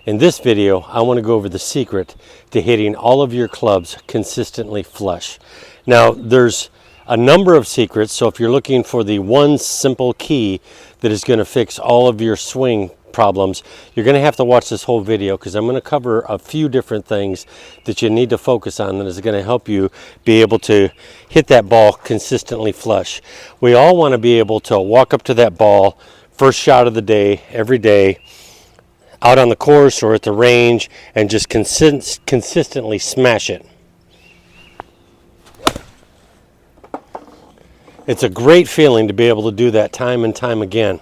In this video, I want to go over the secret to hitting all of your clubs consistently flush. Now, there's a number of secrets, so if you're looking for the one simple key that is going to fix all of your swing problems, you're going to have to watch this whole video, because I'm going to cover a few different things that you need to focus on that is going to help you be able to hit that ball consistently flush. We all want to be able to walk up to that ball first shot of the day, every day, out on the course or at the range, and just consistently smash it. It's a great feeling to be able to do that time and time again.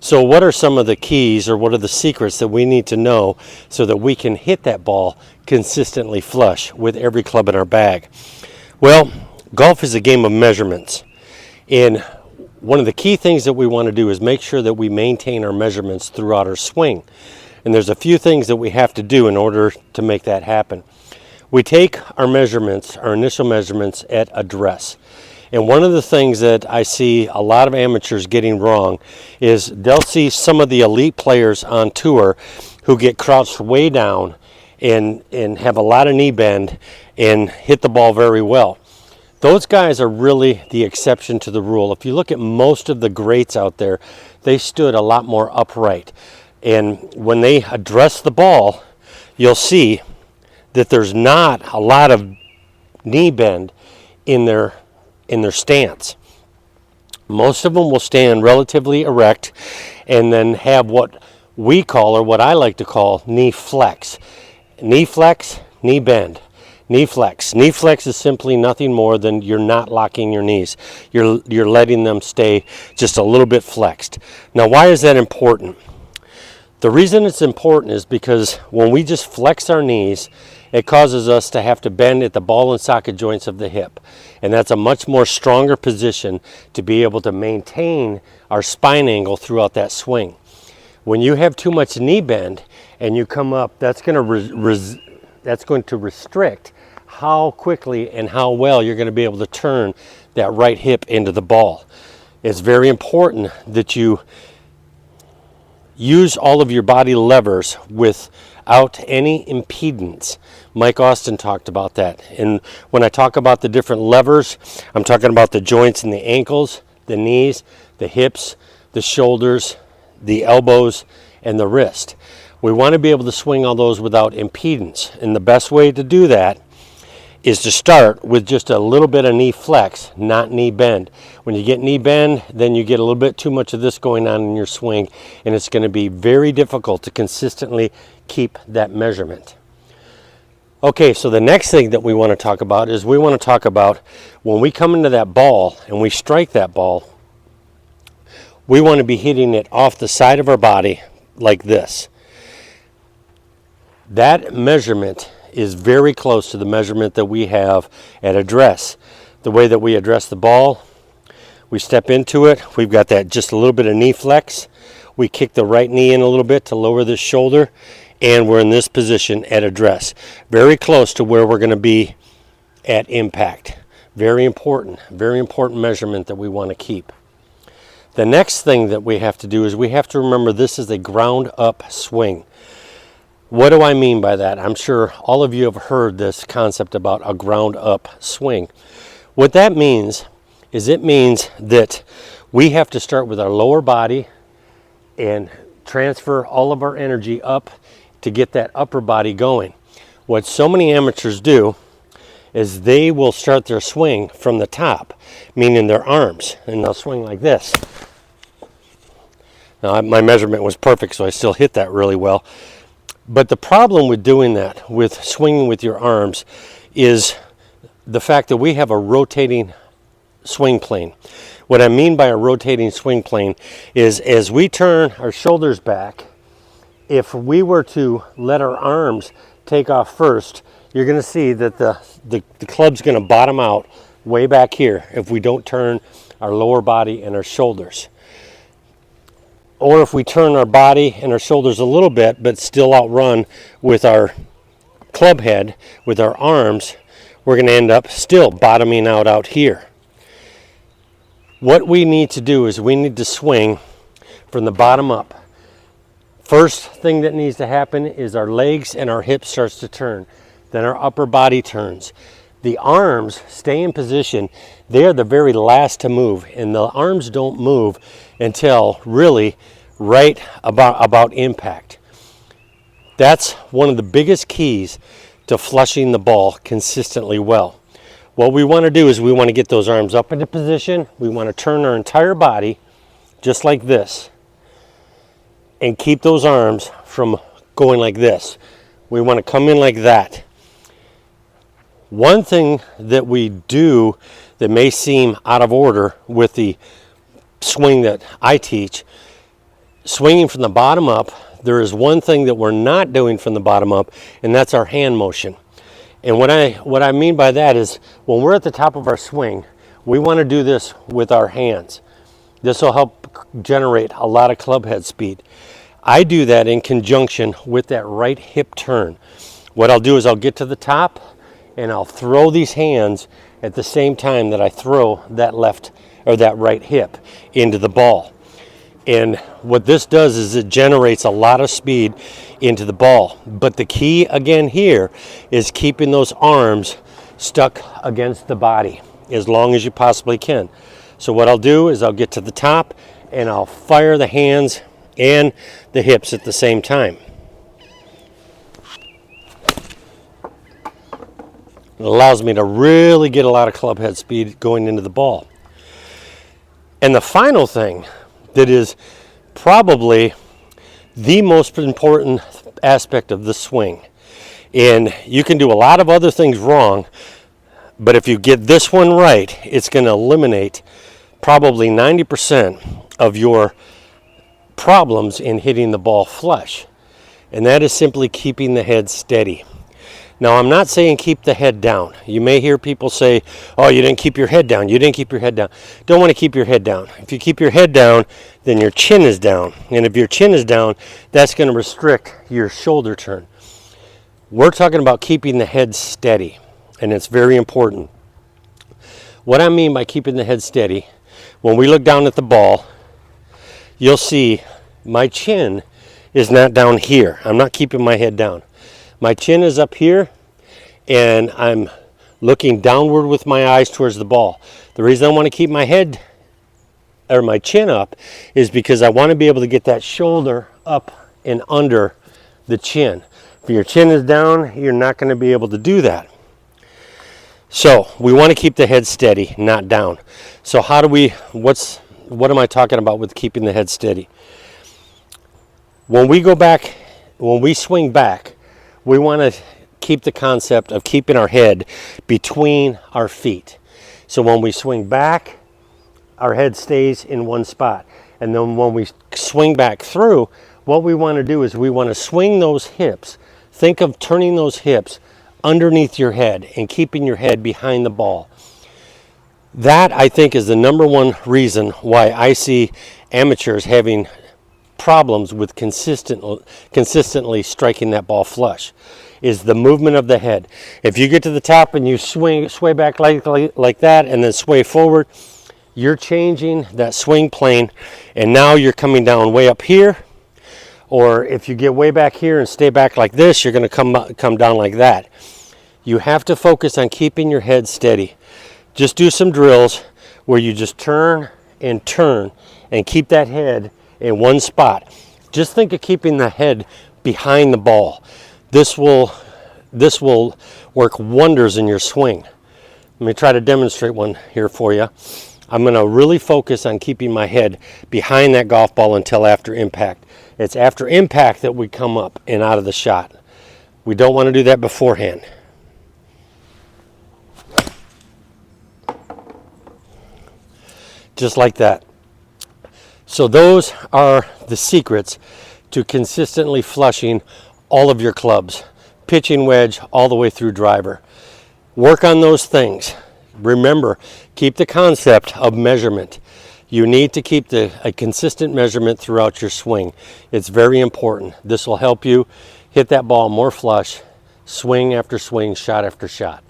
So what are some of the keys, or what are the secrets that we need to know so that we can hit that ball consistently flush with every club in our bag? Well, golf is a game of measurements. And one of the key things that we want to do is make sure that we maintain our measurements throughout our swing. And there's a few things that we have to do in order to make that happen. We take our measurements, our initial measurements, at address. And one of the things that I see a lot of amateurs getting wrong is they'll see some of the elite players on tour who get crouched way down and have a lot of knee bend and hit the ball very well. Those guys are really the exception to the rule. If you look at most of the greats out there, they stood a lot more upright. And when they address the ball, you'll see that there's not a lot of knee bend in their stance. Most of them will stand relatively erect and then have what we call, or what I like to call, knee flex. Knee flex, knee bend. Knee flex. Knee flex is simply nothing more than you're not locking your knees. You're letting them stay just a little bit flexed. Now, why is that important? The reason it's important is because when we just flex our knees, it causes us to have to bend at the ball and socket joints of the hip. And that's a much more stronger position to be able to maintain our spine angle throughout that swing. When you have too much knee bend and you come up, that's going to restrict how quickly and how well you're going to be able to turn that right hip into the ball. It's very important that you use all of your body levers without any impedance. Mike Austin talked about that. And when I talk about the different levers, I'm talking about the joints in the ankles, the knees, the hips, the shoulders, the elbows, and the wrist. We want to be able to swing all those without impedance. And the best way to do that is to start with just a little bit of knee flex, not knee bend. When you get knee bend, then you get a little bit too much of this going on in your swing, and it's going to be very difficult to consistently keep that measurement. Okay, so the next thing that we want to talk about is we want to talk about when we come into that ball and we strike that ball, we want to be hitting it off the side of our body like this. That measurement is very close to the measurement that we have at address. The way that we address the ball, we step into it, we've got that just a little bit of knee flex, we kick the right knee in a little bit to lower the shoulder, and we're in this position at address. Very close to where we're going to be at impact. Very important measurement that we want to keep. The next thing that we have to do is we have to remember this is a ground up swing. What do I mean by that? I'm sure all of you have heard this concept about a ground up swing. What that means is it means that we have to start with our lower body and transfer all of our energy up to get that upper body going. What so many amateurs do is they will start their swing from the top, meaning their arms, and they'll swing like this. Now, my measurement was perfect, so I still hit that really well. But the problem with doing that, with swinging with your arms, is the fact that we have a rotating swing plane. What I mean by a rotating swing plane is as we turn our shoulders back, if we were to let our arms take off first, you're going to see that the club's going to bottom out way back here if we don't turn our lower body and our shoulders. Or if we turn our body and our shoulders a little bit, but still outrun with our club head, with our arms, we're going to end up still bottoming out here. What we need to do is we need to swing from the bottom up. First thing that needs to happen is our legs and our hips starts to turn. Then our upper body turns. The arms stay in position. They are the very last to move, and the arms don't move until really right about impact. That's one of the biggest keys to flushing the ball consistently well. What we want to do is we want to get those arms up into position. We want to turn our entire body just like this and keep those arms from going like this. We want to come in like that. One thing that we do that may seem out of order with the swing that I teach, swinging from the bottom up, there is one thing that we're not doing from the bottom up, and that's our hand motion. And what I mean by that is when we're at the top of our swing, we want to do this with our hands. This will help generate a lot of club head speed. I do that in conjunction with that right hip turn. What I'll do is I'll get to the top and I'll throw these hands at the same time that I throw that left or that right hip into the ball. And what this does is it generates a lot of speed into the ball. But the key again here is keeping those arms stuck against the body as long as you possibly can. So what I'll do is I'll get to the top and I'll fire the hands and the hips at the same time. It allows me to really get a lot of club head speed going into the ball. And the final thing that is probably the most important aspect of the swing, and you can do a lot of other things wrong, but if you get this one right, it's going to eliminate probably 90% of your problems in hitting the ball flush, and that is simply keeping the head steady. Now, I'm not saying keep the head down. You may hear people say, oh, you didn't keep your head down. You didn't keep your head down. Don't want to keep your head down. If you keep your head down, then your chin is down. And if your chin is down, that's going to restrict your shoulder turn. We're talking about keeping the head steady, and it's very important. What I mean by keeping the head steady, when we look down at the ball, you'll see my chin is not down here. I'm not keeping my head down. My chin is up here, and I'm looking downward with my eyes towards the ball. The reason I want to keep my head or my chin up is because I want to be able to get that shoulder up and under the chin. If your chin is down, you're not going to be able to do that. So we want to keep the head steady, not down. So how do we, what am I talking about with keeping the head steady? When we go back, when we swing back, we want to keep the concept of keeping our head between our feet. So when we swing back, our head stays in one spot. And then when we swing back through, what we want to do is we want to swing those hips. Think of turning those hips underneath your head and keeping your head behind the ball. That, I think, is the number one reason why I see amateurs having problems with consistently striking that ball flush, is the movement of the head. If you get to the top and you sway back like that and then sway forward, you're changing that swing plane, and now you're coming down way up here. Or if you get way back here and stay back like this, you're going to come down like that. You have to focus on keeping your head steady. Just do some drills where you just turn and keep that head in one spot. Just think of keeping the head behind the ball. This will work wonders in your swing. Let me try to demonstrate one here for you. I'm going to really focus on keeping my head behind that golf ball until after impact. It's after impact that we come up and out of the shot. We don't want to do that beforehand. Just like that. So those are the secrets to consistently flushing all of your clubs, pitching wedge all the way through driver. Work on those things. Remember, keep the concept of measurement. You need to keep a consistent measurement throughout your swing. It's very important. This will help you hit that ball more flush, swing after swing, shot after shot.